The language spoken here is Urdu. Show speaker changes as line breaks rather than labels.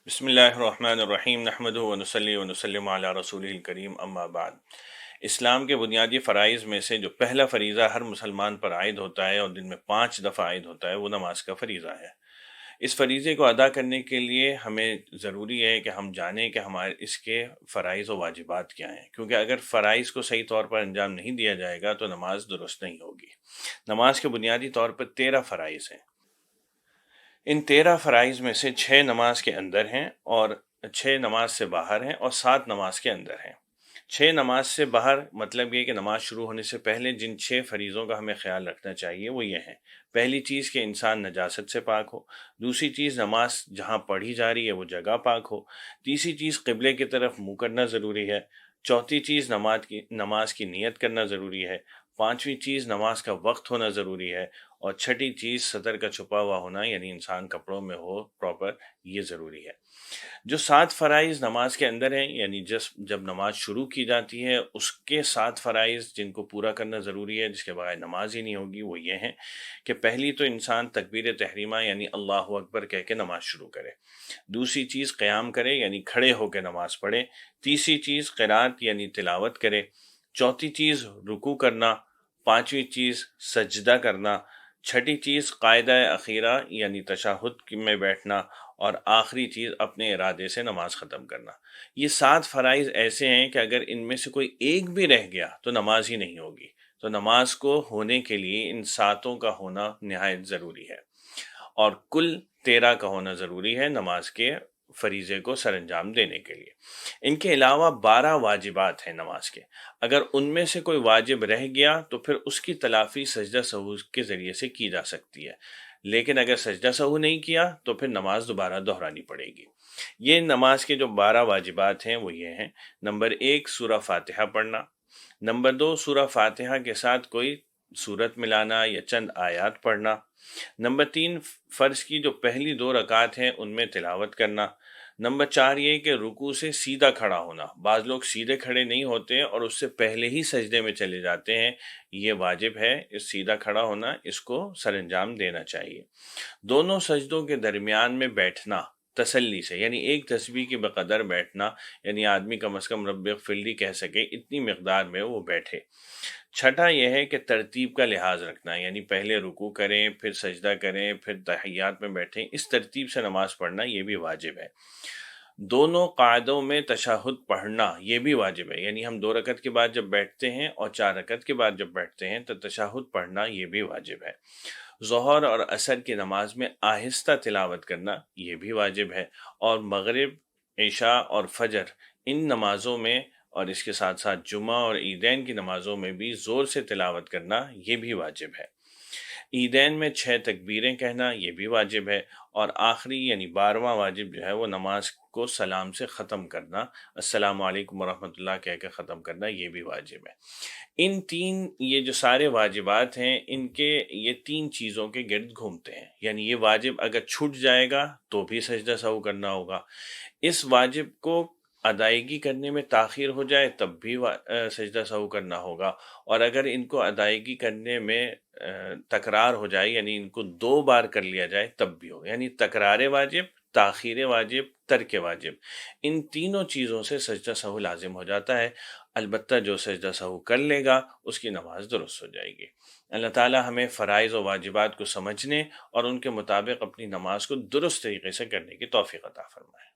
بسم اللہ الرحمن الرحیم نحمدہ ونصلی ونسلم علی رسول الکریم اما بعد۔ اسلام کے بنیادی فرائض میں سے جو پہلا فریضہ ہر مسلمان پر عائد ہوتا ہے اور دن میں 5 دفعہ عائد ہوتا ہے وہ نماز کا فریضہ ہے۔ اس فریضے کو ادا کرنے کے لیے ہمیں ضروری ہے کہ ہم جانیں کہ ہمارے اس کے فرائض و واجبات کیا ہیں، کیونکہ اگر فرائض کو صحیح طور پر انجام نہیں دیا جائے گا تو نماز درست نہیں ہوگی۔ نماز کے بنیادی طور پر 13 فرائض ہیں۔ ان 13 فرائض میں سے 6 نماز کے اندر ہیں اور 6 نماز سے باہر ہیں اور 7 نماز کے اندر ہیں۔ 6 نماز سے باہر مطلب یہ کہ نماز شروع ہونے سے پہلے جن 6 فریضوں کا ہمیں خیال رکھنا چاہیے وہ یہ ہیں۔ پہلی چیز کہ انسان نجاست سے پاک ہو۔ دوسری چیز نماز جہاں پڑھی جا رہی ہے وہ جگہ پاک ہو۔ تیسری چیز قبلے کی طرف منہ کرنا ضروری ہے۔ چوتھی چیز نماز کی نیت کرنا ضروری ہے۔ پانچویں چیز نماز کا وقت ہونا ضروری ہے، اور چھٹی چیز سطر کا چھپا ہوا ہونا، یعنی انسان کپڑوں میں ہو پراپر، یہ ضروری ہے۔ جو 7 فرائض نماز کے اندر ہیں، یعنی جب نماز شروع کی جاتی ہے اس کے 7 فرائض جن کو پورا کرنا ضروری ہے، جس کے بغیر نماز ہی نہیں ہوگی، وہ یہ ہیں کہ پہلی تو انسان تکبیر تحریمہ یعنی اللہ اکبر کہہ کے نماز شروع کرے۔ دوسری چیز قیام کرے یعنی کھڑے ہو کے نماز پڑھے۔ تیسری چیز قرات یعنی تلاوت کرے۔ چوتھی چیز رکوع کرنا۔ پانچویں چیز سجدہ کرنا۔ چھٹی چیز قاعدہ اخیرہ یعنی تشہد میں بیٹھنا، اور آخری چیز اپنے ارادے سے نماز ختم کرنا۔ یہ 7 فرائض ایسے ہیں کہ اگر ان میں سے کوئی ایک بھی رہ گیا تو نماز ہی نہیں ہوگی۔ تو نماز کو ہونے کے لیے ان 7 کا ہونا نہایت ضروری ہے، اور کل 13 کا ہونا ضروری ہے نماز کے فریضے کو سر انجام دینے کے لیے۔ ان کے علاوہ 12 واجبات ہیں نماز کے۔ اگر ان میں سے کوئی واجب رہ گیا تو پھر اس کی تلافی سجدہ سہو کے ذریعے سے کی جا سکتی ہے، لیکن اگر سجدہ سہو نہیں کیا تو پھر نماز دوبارہ دہرانی پڑے گی۔ یہ نماز کے جو 12 واجبات ہیں وہ یہ ہیں: نمبر 1 سورہ فاتحہ پڑھنا۔ نمبر 2 سورہ فاتحہ کے ساتھ کوئی سورت ملانا یا چند آیات پڑھنا۔ نمبر 3 فرض کی جو پہلی 2 رکعات ہیں ان میں تلاوت کرنا۔ نمبر 4 یہ کہ رکوع سے سیدھا کھڑا ہونا۔ بعض لوگ سیدھے کھڑے نہیں ہوتے اور اس سے پہلے ہی سجدے میں چلے جاتے ہیں، یہ واجب ہے، اس سیدھا کھڑا ہونا، اس کو سر انجام دینا چاہیے۔ دونوں سجدوں کے درمیان میں بیٹھنا تسلی سے، یعنی ایک تسبیح کے بقدر بیٹھنا، یعنی آدمی کم از کم رب اغفر لی کہہ سکے اتنی مقدار میں وہ بیٹھے۔ چھٹا یہ ہے کہ ترتیب کا لحاظ رکھنا، یعنی پہلے رکوع کریں، پھر سجدہ کریں، پھر تحیات میں بیٹھیں، اس ترتیب سے نماز پڑھنا یہ بھی واجب ہے۔ دونوں قعدوں میں تشہد پڑھنا یہ بھی واجب ہے، یعنی ہم 2 رکعت کے بعد جب بیٹھتے ہیں اور 4 رکعت کے بعد جب بیٹھتے ہیں تو تشہد پڑھنا یہ بھی واجب ہے۔ ظہر اور عصر کی نماز میں آہستہ تلاوت کرنا یہ بھی واجب ہے، اور مغرب، عشاء اور فجر ان نمازوں میں، اور اس کے ساتھ ساتھ جمعہ اور عیدین کی نمازوں میں بھی زور سے تلاوت کرنا یہ بھی واجب ہے۔ عیدین میں 6 تکبیریں کہنا یہ بھی واجب ہے، اور آخری یعنی 12واں واجب جو ہے وہ نماز کو سلام سے ختم کرنا، السلام علیکم ورحمۃ اللہ کہہ کے ختم کرنا یہ بھی واجب ہے۔ یہ جو سارے واجبات ہیں ان کے یہ 3 چیزوں کے گرد گھومتے ہیں، یعنی یہ واجب اگر چھوٹ جائے گا تو بھی سجدہ سہو کرنا ہوگا، اس واجب کو ادائیگی کرنے میں تاخیر ہو جائے تب بھی سجدہ سہو کرنا ہوگا، اور اگر ان کو ادائیگی کرنے میں تکرار ہو جائے، یعنی ان کو 2 بار کر لیا جائے تب بھی ہو، یعنی تکرار واجب، تاخیر واجب، ترک واجب، ان تینوں چیزوں سے سجدہ سہو لازم ہو جاتا ہے۔ البتہ جو سجدہ سہو کر لے گا اس کی نماز درست ہو جائے گی۔ اللہ تعالی ہمیں فرائض و واجبات کو سمجھنے اور ان کے مطابق اپنی نماز کو درست طریقے سے کرنے کی توفیق عطا فرمائے۔